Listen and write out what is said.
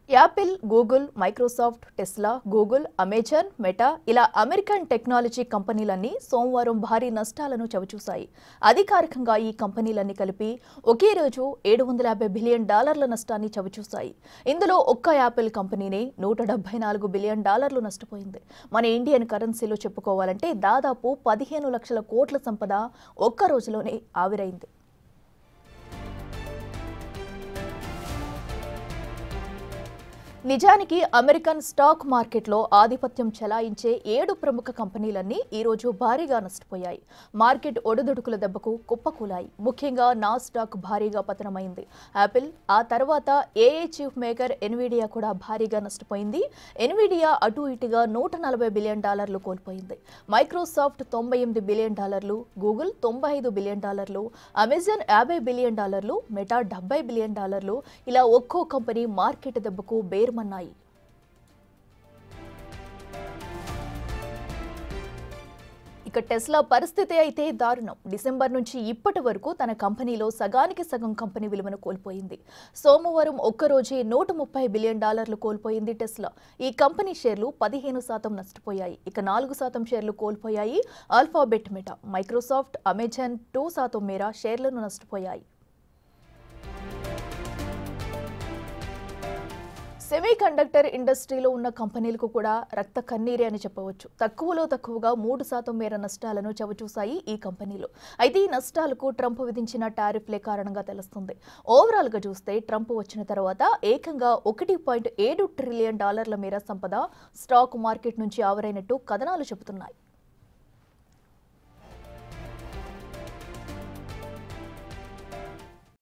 Apple, Google, Microsoft, Tesla, Google, Amazon, meta ఇలా American technology కంపెనీలన్నీ సోమవారం భారీ నష్టాలను చవిచూశాయి. అధికారికంగా ఈ కంపెనీలన్నీ కలిపి ఒకే రోజు $750 బిలియన్ నష్టాన్ని చవిచూశాయి. ఇందులో ఒక్క యాపిల్ కంపెనీనే $174 బిలియన్ నష్టపోయింది. మన ఇండియన్ కరెన్సీలో చెప్పుకోవాలంటే దాదాపు 15 లక్షల కోట్ల సంపద ఒక్క రోజులోనే ఆవిరైంది. నిజానికి అమెరికన్ స్టాక్ మార్కెట్లో ఆధిపత్యం చెలాయించే 7 ప్రముఖ కంపెనీలన్నీ ఈరోజు భారీగా నష్టపోయాయి. మార్కెట్ ఒడిదుడుకుల దెబ్బకు కుప్పకూలాయి. ముఖ్యంగా నాస్డాక్ భారీగా పతనమైంది. యాపిల్, ఆ తర్వాత ఏఐ చీఫ్ మేకర్ ఎన్విడియా కూడా భారీగా నష్టపోయింది. ఎన్విడియా అటు ఇటుగా $140 బిలియన్ కోల్పోయింది. Microsoft $98 billion, Google $95 billion, Amazon $50 billion, meta $70 billion ఇలా ఒక్కో కంపెనీ మార్కెట్ దెబ్బకు బేర్మన్నాయి. ఇక టెస్లా పరిస్థితి అయితే దారుణం. డిసెంబర్ నుంచి ఇప్పటి వరకు తన కంపెనీలో సగానికి సగం కంపెనీ విలువను కోల్పోయింది. సోమవారం ఒక్కరోజే $130 బిలియన్ కోల్పోయింది టెస్లా. ఈ కంపెనీ షేర్లు 15% నష్టపోయాయి. ఇక 4% షేర్లు కోల్పోయాయి ఆల్ఫాబెట్, మెటా. మైక్రోసాఫ్ట్, అమెజాన్ 2% మేర షేర్లను నష్టపోయాయి. సెమీకండక్టర్ ఇండస్ట్రీలో ఉన్న కంపెనీలకు కూడా రక్త కన్నీరే అని చెప్పవచ్చు. తక్కువలో తక్కువగా 3% మేర నష్టాలను చవిచూశాయి ఈ కంపెనీలు. అయితే ఈ నష్టాలకు ట్రంప్ విధించిన టారిఫ్లే కారణంగా తెలుస్తుంది. ఓవరాల్గా చూస్తే ట్రంప్ వచ్చిన తర్వాత ఏకంగా $1.7 ట్రిలియన్ మేర సంపద స్టాక్ మార్కెట్ నుంచి ఆవిరైనట్టు కథనాలు చెబుతున్నాయి.